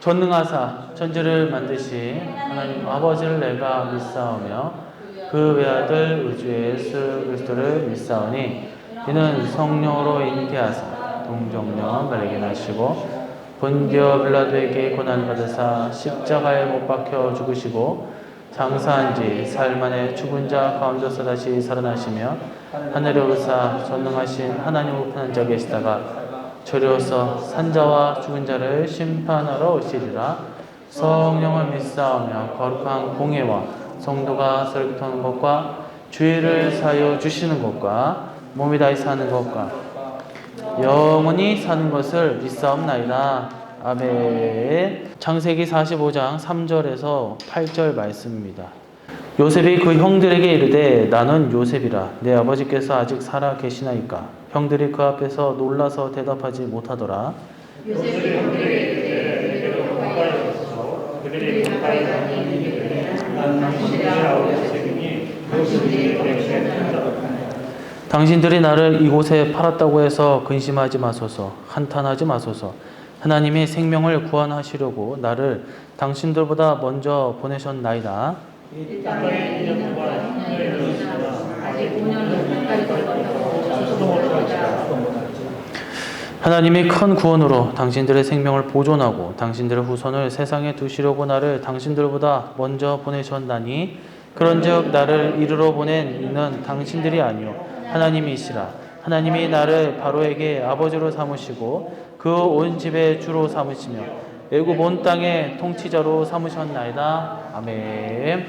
전능하사 천지를 만드신 하나님 아버지를 내가 믿사오며 그 외아들 우주 예수 그리스도를 믿사오니 이는 성령으로 잉태하사 동정녀 마리아에게 나시고 본디오 빌라도에게 고난 받으사 십자가에 못 박혀 죽으시고 장사한 지 사흘 만에 죽은 자 가운데서 다시 살아나시며 하늘에 오르사 전능하신 하나님 우편한 자 계시다가 저리로서 산자와 죽은 자를 심판하러 오시리라. 성령을 믿사오며 거룩한 공예와 성도가 설교하는 것과 주의를 사여 주시는 것과 몸이 다시 사는 것과 영원히 사는 것을 믿사옵나이다. 아멘. 창세기 45장 3절에서 8절 말씀입니다. 요셉이 그 형들에게 이르되 나는 요셉이라 내 아버지께서 아직 살아 계시나이까. 형들이 그 앞에서 놀라서 대답하지 못하더라. 요셉이 형들에게 이르되 그들을 가까이 오소서 그들이 가까이 가니 난 당신의 아버지 요셉이니 당신들이 당신의 편자다. 당신들이 나를 이곳에 팔았다고 해서 근심하지 마소서. 한탄하지 마소서. 하나님이 생명을 구원하시려고 나를 당신들보다 먼저 보내셨나이다. 이 땅에 있는 것과 하늘에 있는 아직 5년 가까이 걸렸다고 하나님이 큰 구원으로 당신들의 생명을 보존하고 당신들의 후손을 세상에 두시려고 나를 당신들보다 먼저 보내셨나니 그런즉 나를 이르러 보낸 이는 당신들이 아니요 하나님이시라. 하나님이 나를 바로에게 아버지로 삼으시고 그 온 집의 주로 삼으시며 애굽 온 땅의 통치자로 삼으셨나이다. 아멘.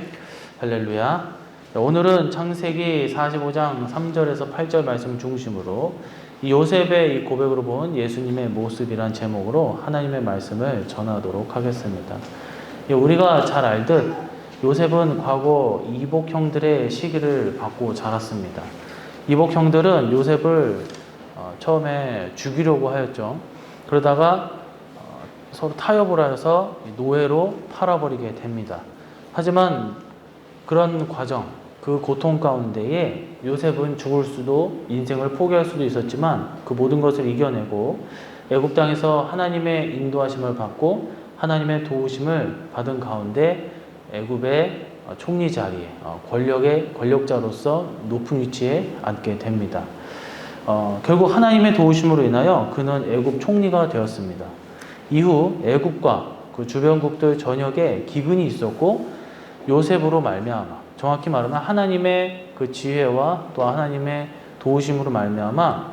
할렐루야. 오늘은 창세기 45장 3절에서 8절 말씀 중심으로 이 요셉의 이 고백으로 본 예수님의 모습이란 제목으로 하나님의 말씀을 전하도록 하겠습니다. 우리가 잘 알듯 요셉은 과거 이복 형들의 시기를 받고 자랐습니다. 이복 형들은 요셉을 처음에 죽이려고 하였죠. 그러다가 서로 타협을 하여서 노예로 팔아버리게 됩니다. 하지만 그런 과정, 그 고통 가운데에 요셉은 죽을 수도 인생을 포기할 수도 있었지만 그 모든 것을 이겨내고 애굽 땅에서 하나님의 인도하심을 받고 하나님의 도우심을 받은 가운데 애굽의 총리 자리에 권력자로서 높은 위치에 앉게 됩니다. 결국 하나님의 도우심으로 인하여 그는 애굽 총리가 되었습니다. 이후 애굽과 그 주변국들 전역에 기근이 있었고 요셉으로 말미암아 정확히 말하면 하나님의 그 지혜와 또 하나님의 도우심으로 말미암아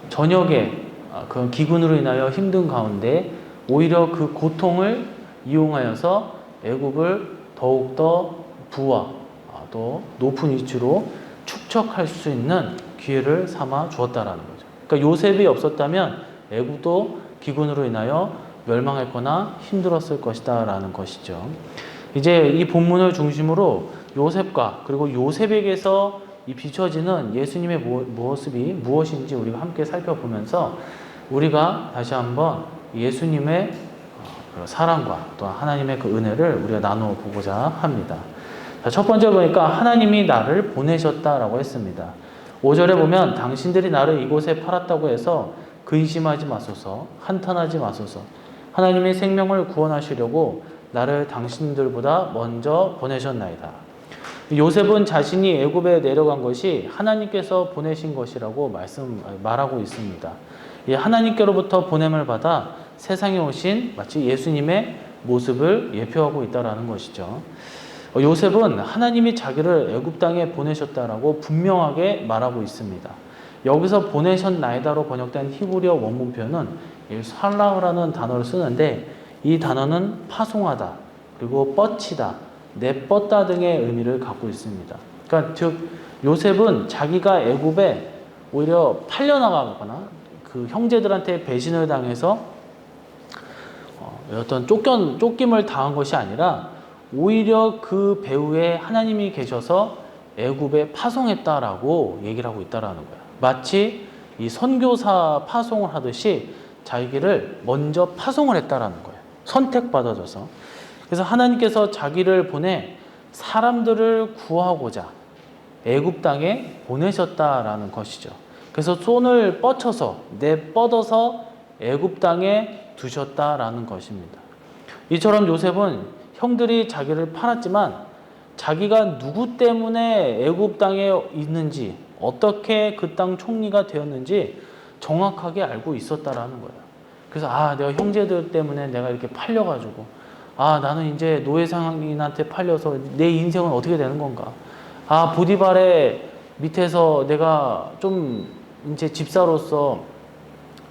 전역에 그 기근으로 인하여 힘든 가운데 오히려 그 고통을 이용하여서 애굽을 더욱더 부와 또 높은 위치로 축적할 수 있는 기회를 삼아 주었다라는 거죠. 그러니까 요셉이 없었다면 애굽도 기근으로 인하여 멸망했거나 힘들었을 것이다 라는 것이죠. 이제 이 본문을 중심으로 요셉과 그리고 요셉에게서 이 비춰지는 예수님의 모습이 무엇인지 우리가 함께 살펴보면서 우리가 다시 한번 예수님의 사랑과 또 하나님의 그 은혜를 우리가 나누어 보고자 합니다. 첫 번째 보니까 하나님이 나를 보내셨다라고 했습니다. 5절에 보면 당신들이 나를 이곳에 팔았다고 해서 근심하지 마소서, 한탄하지 마소서. 하나님이 생명을 구원하시려고 나를 당신들보다 먼저 보내셨나이다. 요셉은 자신이 애굽에 내려간 것이 하나님께서 보내신 것이라고 말하고 있습니다. 이 하나님께로부터 보냄을 받아 세상에 오신 마치 예수님의 모습을 예표하고 있다라는 것이죠. 요셉은 하나님이 자기를 애굽 땅에 보내셨다라고 분명하게 말하고 있습니다. 여기서 보내셨나이다로 번역된 히브리어 원문 표현은 살라흐라는 단어를 쓰는데 이 단어는 파송하다, 그리고 뻗치다, 내뻗다 등의 의미를 갖고 있습니다. 그러니까 즉 요셉은 자기가 애굽에 오히려 팔려나가거나 그 형제들한테 배신을 당해서 어떤 쫓김을 당한 것이 아니라 오히려 그 배후에 하나님이 계셔서 애굽에 파송했다라고 얘기를 하고 있다라는 거예요. 마치 이 선교사 파송을 하듯이 자기를 먼저 파송을 했다라는 거예요. 선택받아줘서. 그래서 하나님께서 자기를 보내 사람들을 구하고자 애굽 땅에 보내셨다라는 것이죠. 그래서 손을 뻗쳐서 내뻗어서 애굽 땅에 두셨다라는 것입니다. 이처럼 요셉은 형들이 자기를 팔았지만 자기가 누구 때문에 애굽 땅에 있는지, 어떻게 그 땅 총리가 되었는지 정확하게 알고 있었다라는 거예요. 그래서 내가 형제들 때문에 내가 이렇게 팔려가지고 나는 이제 노예 상인한테 팔려서 내 인생은 어떻게 되는 건가? 보디발의 밑에서 내가 좀 이제 집사로서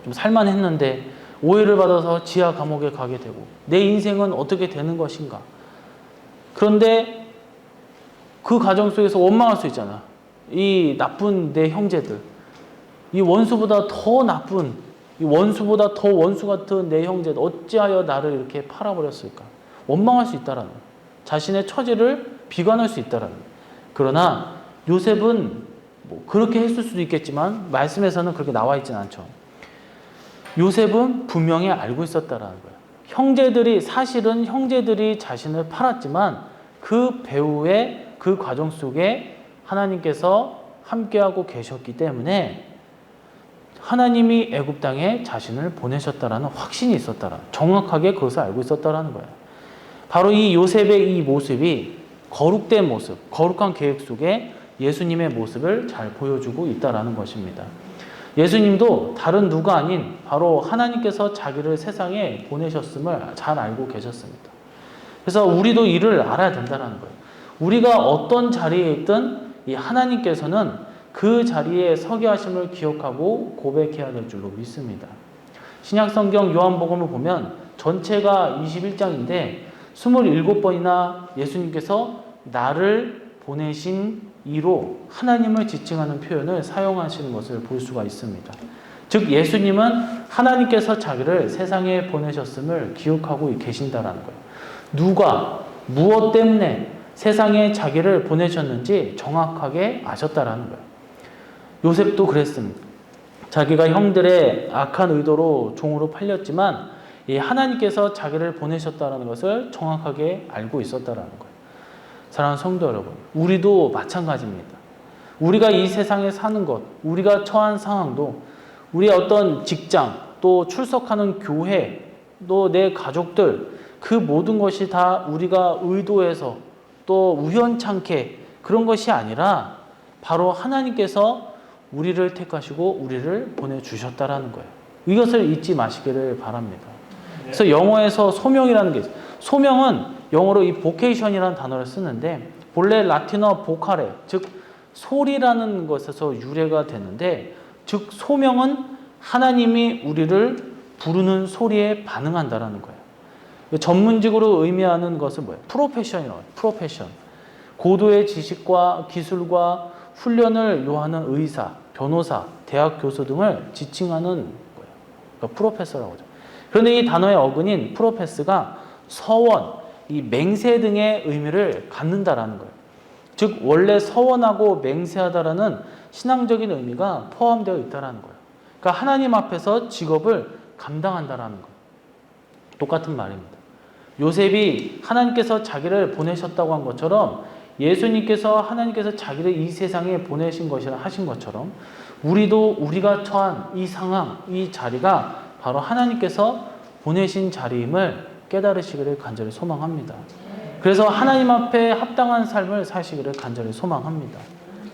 좀 살만했는데 오해를 받아서 지하 감옥에 가게 되고 내 인생은 어떻게 되는 것인가? 그런데 그 과정 속에서 원망할 수 있잖아. 이 나쁜 내 형제들, 이 원수보다 더 나쁜, 이 원수보다 더 원수 같은 내 형제들 어찌하여 나를 이렇게 팔아버렸을까? 원망할 수 있다라는 거예요. 자신의 처지를 비관할 수 있다라는 거예요. 그러나 요셉은 그렇게 했을 수도 있겠지만 말씀에서는 그렇게 나와 있지는 않죠. 요셉은 분명히 알고 있었다라는 거예요. 사실은 형제들이 자신을 팔았지만 그 배후의 그 과정 속에 하나님께서 함께하고 계셨기 때문에 하나님이 애굽 땅에 자신을 보내셨다라는 확신이 있었다라는, 정확하게 그것을 알고 있었다라는 거예요. 바로 이 요셉의 이 모습이 거룩된 모습, 거룩한 계획 속에 예수님의 모습을 잘 보여주고 있다라는 것입니다. 예수님도 다른 누가 아닌 바로 하나님께서 자기를 세상에 보내셨음을 잘 알고 계셨습니다. 그래서 우리도 이를 알아야 된다는 거예요. 우리가 어떤 자리에 있든 이 하나님께서는 그 자리에 서게 하심을 기억하고 고백해야 될 줄로 믿습니다. 신약성경 요한복음을 보면 전체가 21장인데 27번이나 예수님께서 나를 보내신 이로 하나님을 지칭하는 표현을 사용하시는 것을 볼 수가 있습니다. 즉 예수님은 하나님께서 자기를 세상에 보내셨음을 기억하고 계신다라는 거예요. 누가 무엇 때문에 세상에 자기를 보내셨는지 정확하게 아셨다라는 거예요. 요셉도 그랬습니다. 자기가 형들의 악한 의도로 종으로 팔렸지만 이 하나님께서 자기를 보내셨다는 것을 정확하게 알고 있었다라는 거예요. 사랑하는 성도 여러분, 우리도 마찬가지입니다. 우리가 이 세상에 사는 것, 우리가 처한 상황도 우리의 어떤 직장, 또 출석하는 교회, 또 내 가족들, 그 모든 것이 다 우리가 의도해서 또 우연찮게 그런 것이 아니라 바로 하나님께서 우리를 택하시고 우리를 보내주셨다라는 거예요. 이것을 잊지 마시기를 바랍니다. 그래서 영어에서 소명이라는 게 있어요. 소명은 영어로 이 vocation이라는 단어를 쓰는데 본래 라틴어 보카레, 즉 소리라는 것에서 유래가 되는데, 즉 소명은 하나님이 우리를 부르는 소리에 반응한다라는 거예요. 전문직으로 의미하는 것은 뭐예요? 프로페션이라고 해요. 프로페션. 고도의 지식과 기술과 훈련을 요하는 의사, 변호사, 대학 교수 등을 지칭하는 거예요. 그러니까 프로페서라고 하죠. 그런데 이 단어의 어근인 프로페스가 서원, 이 맹세 등의 의미를 갖는다라는 거예요. 즉 원래 서원하고 맹세하다라는 신앙적인 의미가 포함되어 있다라는 거예요. 그러니까 하나님 앞에서 직업을 감당한다라는 거예요. 똑같은 말입니다. 요셉이 하나님께서 자기를 보내셨다고 한 것처럼 예수님께서 하나님께서 자기를 이 세상에 보내신 것이라 하신 것처럼 우리도 우리가 처한 이 상황, 이 자리가 바로 하나님께서 보내신 자리임을 깨달으시기를 간절히 소망합니다. 그래서 하나님 앞에 합당한 삶을 사시기를 간절히 소망합니다.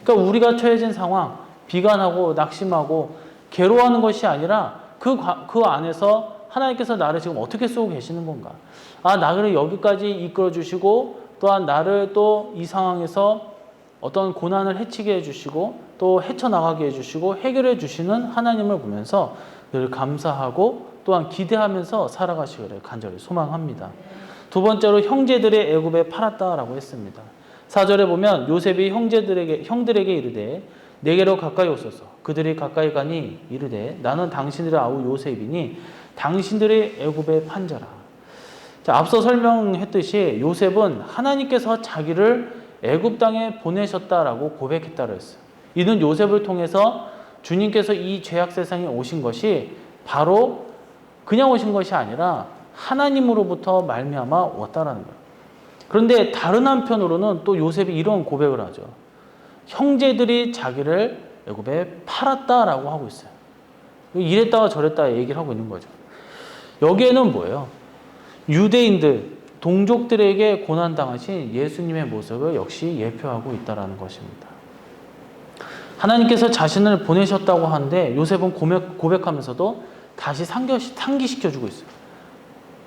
그러니까 우리가 처해진 상황, 비관하고 낙심하고 괴로워하는 것이 아니라 그 안에서 하나님께서 나를 지금 어떻게 쓰고 계시는 건가? 나를 여기까지 이끌어 주시고 또한 나를 또 이 상황에서 어떤 고난을 해치게 해주시고 또 헤쳐나가게 해주시고 해결해 주시는 하나님을 보면서 늘 감사하고 또한 기대하면서 살아가시기를 간절히 소망합니다. 두 번째로 형제들의 애굽에 팔았다라고 했습니다. 4절에 보면 요셉이 형들에게 이르되 내게로 가까이 오소서. 그들이 가까이 가니 이르되 나는 당신들의 아우 요셉이니 당신들의 애굽에 판자라. 자, 앞서 설명했듯이 요셉은 하나님께서 자기를 애굽 땅에 보내셨다라고 고백했다고 했어요. 이는 요셉을 통해서 주님께서 이 죄악 세상에 오신 것이 바로 그냥 오신 것이 아니라 하나님으로부터 말미암아 왔다라는 거예요. 그런데 다른 한편으로는 또 요셉이 이런 고백을 하죠. 형제들이 자기를 애굽에 팔았다라고 하고 있어요. 이랬다가 저랬다 얘기를 하고 있는 거죠. 여기에는 뭐예요? 유대인들, 동족들에게 고난당하신 예수님의 모습을 역시 예표하고 있다는 것입니다. 하나님께서 자신을 보내셨다고 하는데 요셉은 고백하면서도 다시 상기시켜주고 있어요.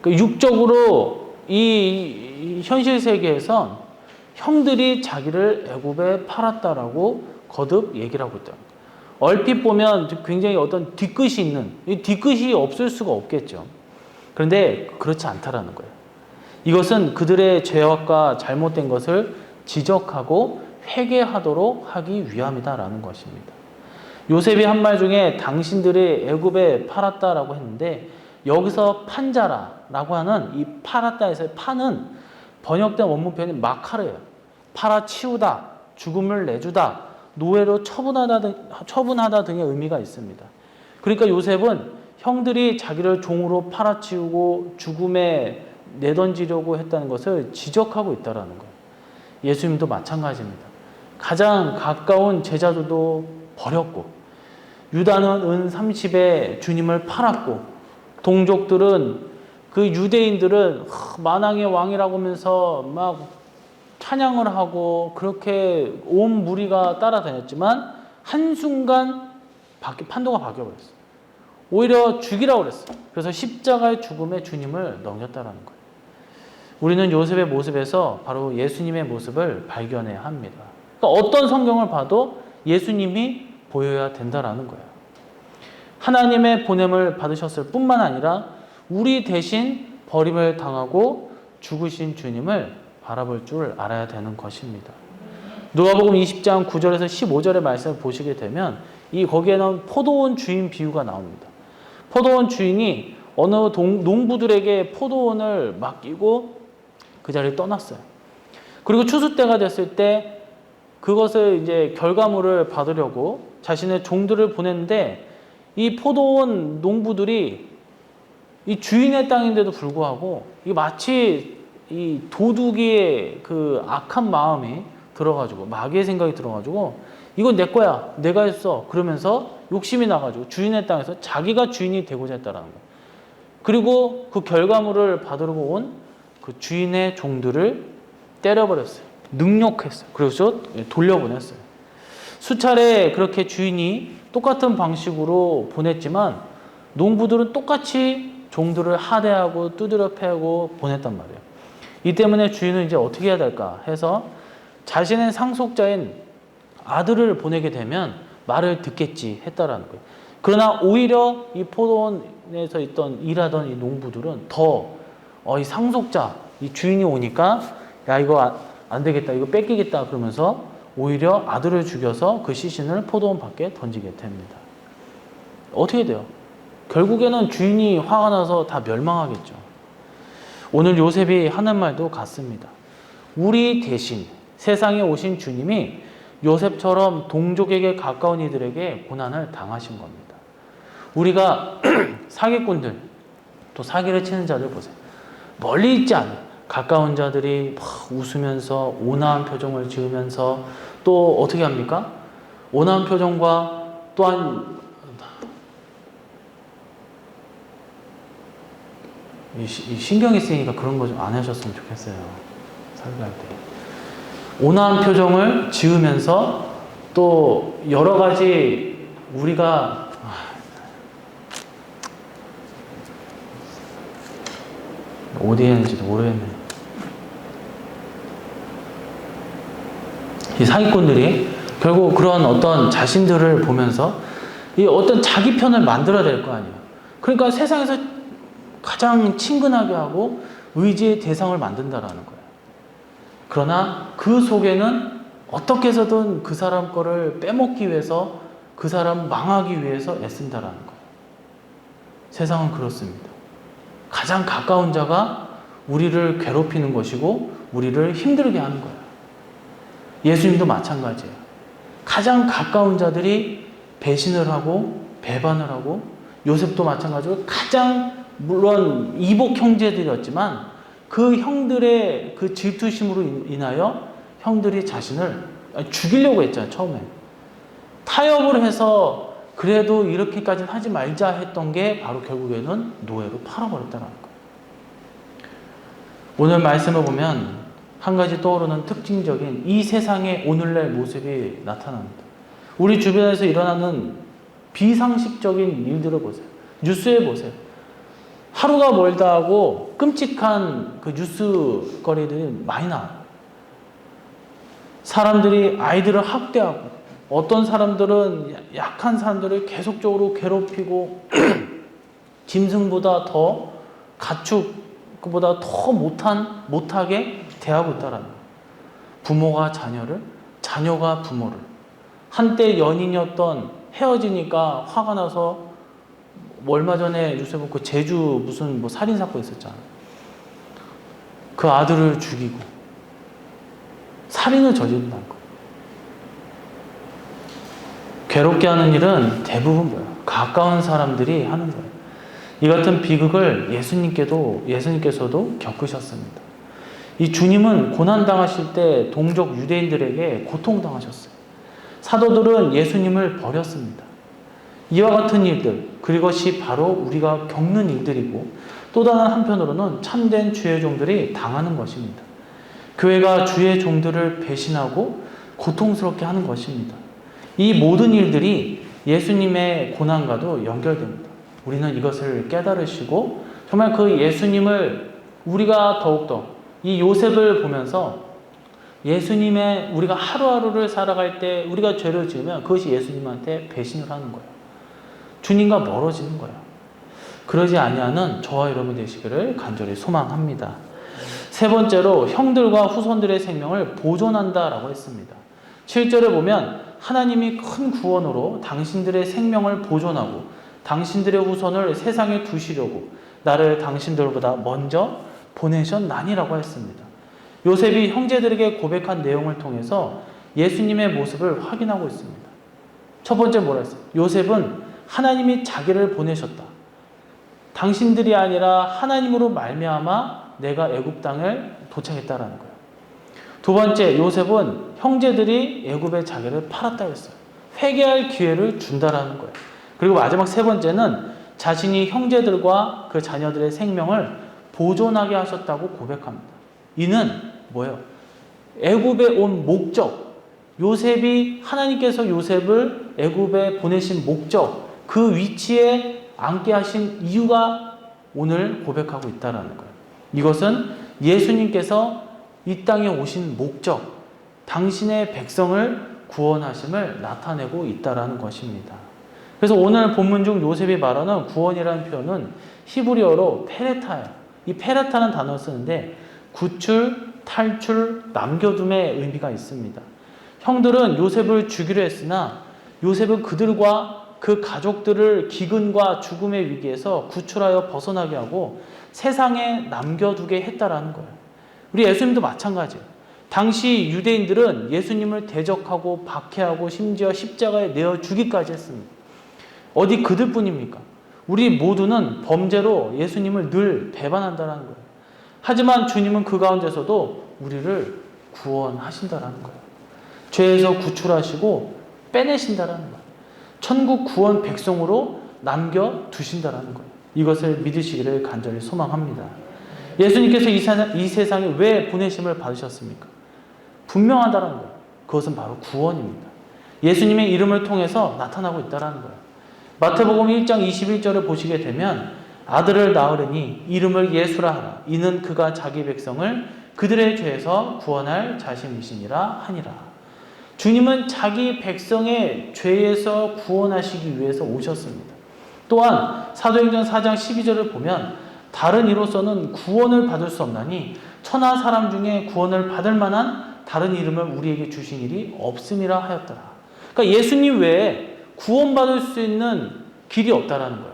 육적으로 이 현실 세계에선 형들이 자기를 애굽에 팔았다라고 거듭 얘기를 하고 있다. 얼핏 보면 굉장히 어떤 뒤끝이 있는, 이 뒤끝이 없을 수가 없겠죠. 그런데 그렇지 않다라는 거예요. 이것은 그들의 죄악과 잘못된 것을 지적하고 회개하도록 하기 위함이다라는 것입니다. 요셉이 한 말 중에 당신들이 애굽에 팔았다라고 했는데 여기서 판자라라고 하는 이 팔았다에서의 판은 번역된 원문 표현이 마카르예요. 팔아치우다, 죽음을 내주다, 노예로 처분하다 등의 의미가 있습니다. 그러니까 요셉은 형들이 자기를 종으로 팔아치우고 죽음에 내던지려고 했다는 것을 지적하고 있다는 거예요. 예수님도 마찬가지입니다. 가장 가까운 제자들도 버렸고 유다는 은 30에 주님을 팔았고 동족들은 그 유대인들은 만왕의 왕이라고 하면서 막 찬양을 하고 그렇게 온 무리가 따라다녔지만 한순간 판도가 바뀌어버렸어요. 오히려 죽이라고 그랬어요. 그래서 십자가의 죽음에 주님을 넘겼다는 거예요. 우리는 요셉의 모습에서 바로 예수님의 모습을 발견해야 합니다. 그러니까 어떤 성경을 봐도 예수님이 보여야 된다는 거예요. 하나님의 보냄을 받으셨을 뿐만 아니라 우리 대신 버림을 당하고 죽으신 주님을 바라볼 줄 알아야 되는 것입니다. 누가복음 20장 9절에서 15절의 말씀을 보시게 되면 거기에는 포도원 주인 비유가 나옵니다. 포도원 주인이 어느 농부들에게 포도원을 맡기고 그 자리를 떠났어요. 그리고 추수 때가 됐을 때 그것을 이제 결과물을 받으려고 자신의 종들을 보냈는데 이 포도원 농부들이 이 주인의 땅인데도 불구하고 이 마치 이 도둑의 그 악한 마음이 들어가지고 마귀의 생각이 들어가지고 이건 내 거야, 내가 했어 그러면서 욕심이 나가지고 주인의 땅에서 자기가 주인이 되고자 했다라는 거예요. 그리고 그 결과물을 받으러 온 그 주인의 종들을 때려버렸어요. 능욕했어요. 그래서 돌려보냈어요. 수차례 그렇게 주인이 똑같은 방식으로 보냈지만 농부들은 똑같이 종들을 하대하고 두드려 패고 보냈단 말이에요. 이 때문에 주인은 이제 어떻게 해야 될까 해서 자신의 상속자인 아들을 보내게 되면 말을 듣겠지 했다라는 거예요. 그러나 오히려 이 포도원에서 일하던 이 농부들은 더 이 상속자, 이 주인이 오니까 야 이거 안 되겠다, 이거 뺏기겠다 그러면서 오히려 아들을 죽여서 그 시신을 포도원 밖에 던지게 됩니다. 어떻게 돼요? 결국에는 주인이 화가 나서 다 멸망하겠죠. 오늘 요셉이 하는 말도 같습니다. 우리 대신 세상에 오신 주님이 요셉처럼 동족에게 가까운 이들에게 고난을 당하신 겁니다. 우리가 사기꾼들, 또 사기를 치는 자들 보세요. 멀리 있지 않아요. 가까운 자들이 막 웃으면서 온화한 표정을 지으면서 또 어떻게 합니까? 온화한 표정과 또한 신경이 쓰이니까 그런 거 좀 안 하셨으면 좋겠어요. 설교할 때. 온화한 표정을 지으면서 또 여러 가지 우리가 어디 했는지도 모르겠네요. 이 사기꾼들이 결국 그런 어떤 자신들을 보면서 이 어떤 자기 편을 만들어야 될 거 아니에요. 그러니까 세상에서 가장 친근하게 하고 의지의 대상을 만든다라는 거예요. 그러나 그 속에는 어떻게 해서든 그 사람 거를 빼먹기 위해서 그 사람 망하기 위해서 애쓴다라는 거예요. 세상은 그렇습니다. 가장 가까운 자가 우리를 괴롭히는 것이고 우리를 힘들게 하는 거예요. 예수님도 마찬가지예요. 가장 가까운 자들이 배신을 하고 배반을 하고 요셉도 마찬가지로 가장 물론 이복 형제들이었지만 그 형들의 그 질투심으로 인하여 형들이 자신을 죽이려고 했잖아요. 처음에 타협을 해서 그래도 이렇게까지는 하지 말자 했던 게 바로 결국에는 노예로 팔아버렸다는 거예요. 오늘 말씀을 보면 한 가지 떠오르는 특징적인 이 세상의 오늘날 모습이 나타납니다. 우리 주변에서 일어나는 비상식적인 일들을 보세요. 뉴스에 보세요. 하루가 멀다 하고 끔찍한 그 뉴스거리들이 많이 나와요. 사람들이 아이들을 학대하고 어떤 사람들은 약한 사람들을 계속적으로 괴롭히고 짐승보다 더 가축보다 더 못하게 대하고 있다라는 거예요. 부모가 자녀를, 자녀가 부모를. 한때 연인이었던 헤어지니까 화가 나서 얼마 전에 뉴스에 보고 제주 무슨 뭐 살인사건 있었잖아요. 그 아들을 죽이고 살인을 저지른다는 거예요. 괴롭게 하는 일은 대부분 뭐예요? 가까운 사람들이 하는 거예요. 이 같은 비극을 예수님께서도 겪으셨습니다. 이 주님은 고난당하실 때 동족 유대인들에게 고통당하셨어요. 사도들은 예수님을 버렸습니다. 이와 같은 일들, 그것이 바로 우리가 겪는 일들이고 또 다른 한편으로는 참된 주의 종들이 당하는 것입니다. 교회가 주의 종들을 배신하고 고통스럽게 하는 것입니다. 이 모든 일들이 예수님의 고난과도 연결됩니다. 우리는 이것을 깨달으시고 정말 그 예수님을 우리가 더욱더 이 요셉을 보면서 예수님의 우리가 하루하루를 살아갈 때 우리가 죄를 지으면 그것이 예수님한테 배신을 하는 거예요. 주님과 멀어지는 거예요. 그러지 아니하는 저와 여러분 되시기를 간절히 소망합니다. 세 번째로 형들과 후손들의 생명을 보존한다라고 했습니다. 7절에 보면 하나님이 큰 구원으로 당신들의 생명을 보존하고 당신들의 후손을 세상에 두시려고 나를 당신들보다 먼저 보내셨나니라고 했습니다. 요셉이 형제들에게 고백한 내용을 통해서 예수님의 모습을 확인하고 있습니다. 첫 번째 뭐라 했어요? 요셉은 하나님이 자기를 보내셨다. 당신들이 아니라 하나님으로 말미암아 내가 애굽 땅을 도착했다라는 거예요. 두 번째, 요셉은 형제들이 애굽에 자기를 팔았다 했어요. 회개할 기회를 준다라는 거예요. 그리고 마지막 세 번째는 자신이 형제들과 그 자녀들의 생명을 보존하게 하셨다고 고백합니다. 이는 뭐예요? 애굽에 온 목적, 요셉이 하나님께서 요셉을 애굽에 보내신 목적, 그 위치에 앉게 하신 이유가 오늘 고백하고 있다라는 거예요. 이것은 예수님께서 이 땅에 오신 목적, 당신의 백성을 구원하심을 나타내고 있다라는 것입니다. 그래서 오늘 본문 중 요셉이 말하는 구원이라는 표현은 히브리어로 페레타예요. 이 페레타는 단어를 쓰는데 구출, 탈출, 남겨둠의 의미가 있습니다. 형들은 요셉을 죽이려 했으나 요셉은 그들과 그 가족들을 기근과 죽음의 위기에서 구출하여 벗어나게 하고 세상에 남겨두게 했다라는 거예요. 우리 예수님도 마찬가지예요. 당시 유대인들은 예수님을 대적하고 박해하고 심지어 십자가에 내어 주기까지 했습니다. 어디 그들뿐입니까? 우리 모두는 범죄로 예수님을 늘 배반한다는 거예요. 하지만 주님은 그 가운데서도 우리를 구원하신다는 거예요. 죄에서 구출하시고 빼내신다는 거예요. 천국 구원 백성으로 남겨두신다는 거예요. 이것을 믿으시기를 간절히 소망합니다. 예수님께서 이 세상에 왜 보내심을 받으셨습니까? 분명하다는 거예요. 그것은 바로 구원입니다. 예수님의 이름을 통해서 나타나고 있다는 거예요. 마태복음 1장 21절을 보시게 되면 아들을 낳으려니 이름을 예수라 하라. 이는 그가 자기 백성을 그들의 죄에서 구원할 자신이시니라 하니라. 주님은 자기 백성의 죄에서 구원하시기 위해서 오셨습니다. 또한 사도행전 4장 12절을 보면 다른 이로서는 구원을 받을 수 없나니 천하 사람 중에 구원을 받을 만한 다른 이름을 우리에게 주신 일이 없음이라 하였더라. 그러니까 예수님 외에 구원받을 수 있는 길이 없다라는 거예요.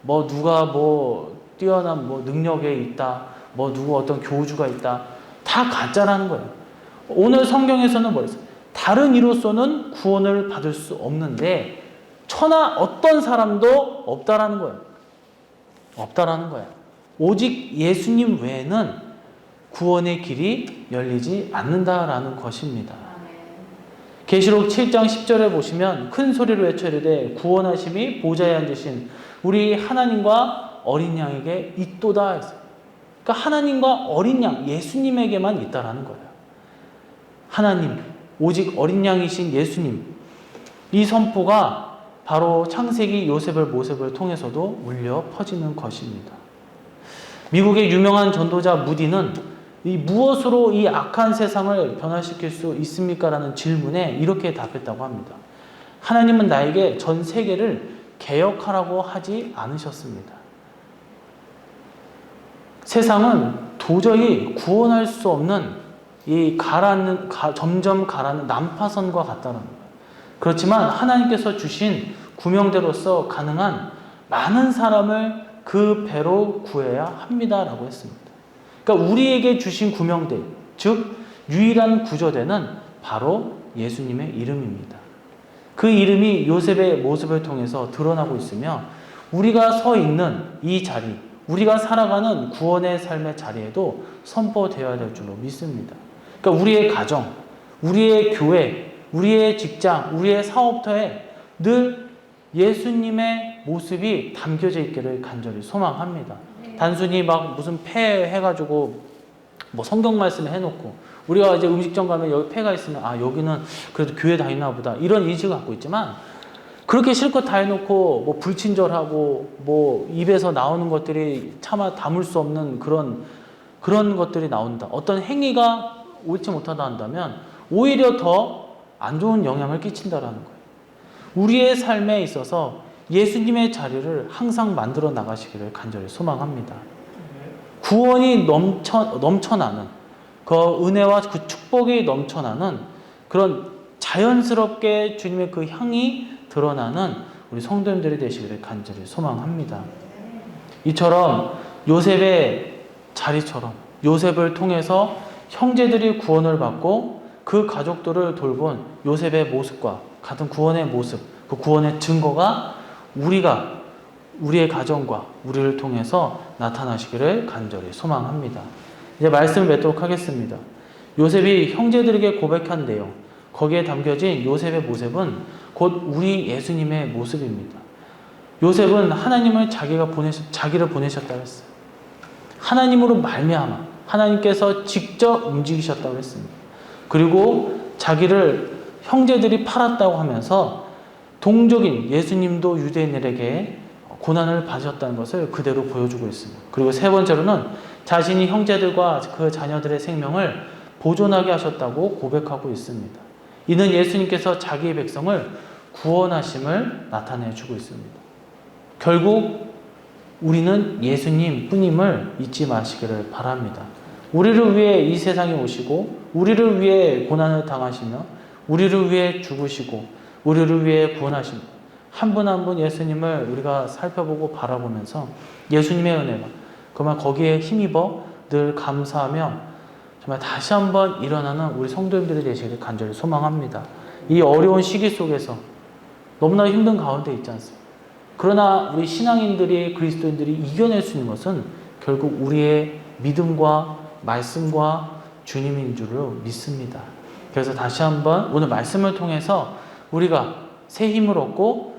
뭐 누가 뭐 뛰어난 뭐 능력에 있다, 뭐 누구 어떤 교주가 있다, 다 가짜라는 거예요. 오늘 성경에서는 뭐랬어요? 다른 이로서는 구원을 받을 수 없는데 천하 어떤 사람도 없다라는 거예요. 없다라는 거예요. 오직 예수님 외에는 구원의 길이 열리지 않는다라는 것입니다. 계시록 7장 10절에 보시면 큰 소리로 외쳐 이르되 구원하심이 보좌에 앉으신 우리 하나님과 어린 양에게 있도다 했어요. 그러니까 하나님과 어린 양 예수님에게만 있다라는 거예요. 하나님 오직 어린 양이신 예수님, 이 선포가 바로 창세기 요셉을 모습을 통해서도 울려 퍼지는 것입니다. 미국의 유명한 전도자 무디는 이 무엇으로 이 악한 세상을 변화시킬 수 있습니까? 라는 질문에 이렇게 답했다고 합니다. 하나님은 나에게 전 세계를 개혁하라고 하지 않으셨습니다. 세상은 도저히 구원할 수 없는 이 점점 가라앉는 난파선과 같다는 거예요. 그렇지만 하나님께서 주신 구명대로서 가능한 많은 사람을 그 배로 구해야 합니다라고 했습니다. 그러니까 우리에게 주신 구명대, 즉 유일한 구조대는 바로 예수님의 이름입니다. 그 이름이 요셉의 모습을 통해서 드러나고 있으며 우리가 서 있는 이 자리, 우리가 살아가는 구원의 삶의 자리에도 선포되어야 될 줄로 믿습니다. 그러니까 우리의 가정, 우리의 교회, 우리의 직장, 우리의 사업터에 늘 예수님의 모습이 담겨져 있기를 간절히 소망합니다. 단순히 막 무슨 폐 해가지고 뭐 성경 말씀을 해놓고 우리가 이제 음식점 가면 여기 폐가 있으면 아 여기는 그래도 교회 다니나 보다 이런 인식을 갖고 있지만 그렇게 실컷 다 해놓고 뭐 불친절하고 뭐 입에서 나오는 것들이 차마 담을 수 없는 그런 것들이 나온다. 어떤 행위가 옳지 못하다 한다면 오히려 더 안 좋은 영향을 끼친다라는 거예요. 우리의 삶에 있어서 예수님의 자리를 항상 만들어 나가시기를 간절히 소망합니다. 구원이 넘쳐나는 그 은혜와 그 축복이 넘쳐나는 그런 자연스럽게 주님의 그 향이 드러나는 우리 성도님들이 되시기를 간절히 소망합니다. 이처럼 요셉의 자리처럼 요셉을 통해서 형제들이 구원을 받고 그 가족들을 돌본 요셉의 모습과 같은 구원의 모습, 그 구원의 증거가 우리의 가정과 우리를 통해서 나타나시기를 간절히 소망합니다. 이제 말씀을 맺도록 하겠습니다. 요셉이 형제들에게 고백한 내용, 거기에 담겨진 요셉의 모습은 곧 우리 예수님의 모습입니다. 요셉은 하나님을 자기를 보내셨다고 했어요. 하나님으로 말미암아 하나님께서 직접 움직이셨다고 했습니다. 그리고 자기를 형제들이 팔았다고 하면서 동족인 예수님도 유대인들에게 고난을 받으셨다는 것을 그대로 보여주고 있습니다. 그리고 세 번째로는 자신이 형제들과 그 자녀들의 생명을 보존하게 하셨다고 고백하고 있습니다. 이는 예수님께서 자기의 백성을 구원하심을 나타내주고 있습니다. 결국 우리는 예수님 뿐임을 잊지 마시기를 바랍니다. 우리를 위해 이 세상에 오시고 우리를 위해 고난을 당하시며 우리를 위해 죽으시고 우리를 위해 구원하시며 한 분 한 분 예수님을 우리가 살펴보고 바라보면서 예수님의 은혜가 정말 거기에 힘입어 늘 감사하며 정말 다시 한번 일어나는 우리 성도님들이 되시기를 간절히 소망합니다. 이 어려운 시기 속에서 너무나 힘든 가운데 있지 않습니까? 그러나 우리 신앙인들이 그리스도인들이 이겨낼 수 있는 것은 결국 우리의 믿음과 말씀과 주님인 줄로 믿습니다. 그래서 다시 한번 오늘 말씀을 통해서 우리가 새 힘을 얻고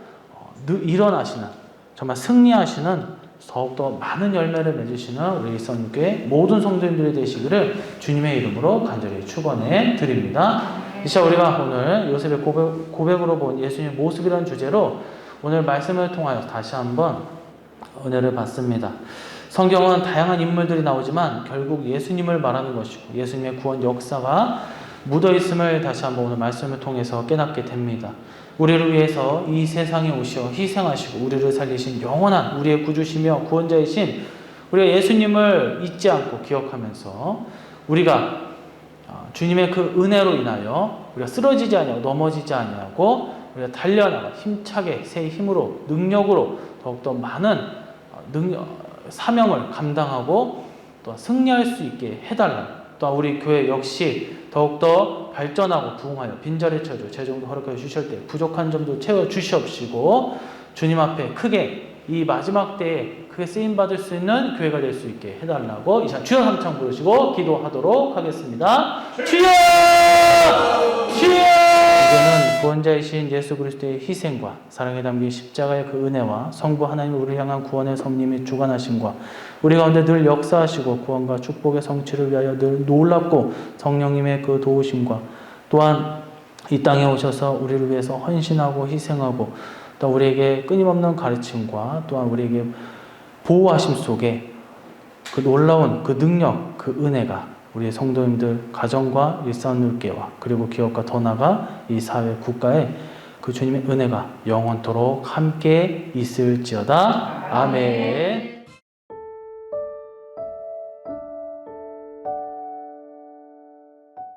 일어나시는 정말 승리하시는 더욱더 많은 열매를 맺으시는 우리 일선교회 모든 성도님들이 되시기를 주님의 이름으로 간절히 축원해 드립니다. 이 시간 우리가 오늘 요셉의 고백으로 본 예수님의 모습이라는 주제로 오늘 말씀을 통하여 다시 한번 은혜를 받습니다. 성경은 다양한 인물들이 나오지만 결국 예수님을 말하는 것이고 예수님의 구원 역사가 묻어있음을 다시 한번 오늘 말씀을 통해서 깨닫게 됩니다. 우리를 위해서 이 세상에 오셔 희생하시고 우리를 살리신 영원한 우리의 구주시며 구원자이신 우리가 예수님을 잊지 않고 기억하면서 우리가 주님의 그 은혜로 인하여 우리가 쓰러지지 아니하고 넘어지지 아니하고 우리가 달려나가 힘차게 새 힘으로 능력으로 더욱더 많은 사명을 감당하고 또 승리할 수 있게 해달라. 또 우리 교회 역시 더욱더 발전하고 부흥하여 빈자리 채워줘 재정도 허락하여 주실 때 부족한 점도 채워 주시옵시고 주님 앞에 크게 이 마지막 때에 크게 쓰임받을 수 있는 교회가 될 수 있게 해달라고 이 시간 주여 삼창 부르시고 기도하도록 하겠습니다. 주여! 주여! 이제는 구원자이신 예수 그리스도의 희생과 사랑에 담긴 십자가의 그 은혜와 성부 하나님 우리를 향한 구원의 섭님이 주관하심과 우리 가운데 늘 역사하시고 구원과 축복의 성취를 위하여 늘 놀랍고 성령님의 그 도우심과 또한 이 땅에 오셔서 우리를 위해서 헌신하고 희생하고 또 우리에게 끊임없는 가르침과 또한 우리에게 보호하심 속에 그 놀라운 그 능력, 그 은혜가 우리 성도님들 가정과 일산울교와 그리고 기업과 더 나아가 이 사회 국가에 그 주님의 은혜가 영원토록 함께 있을지어다. 아멘.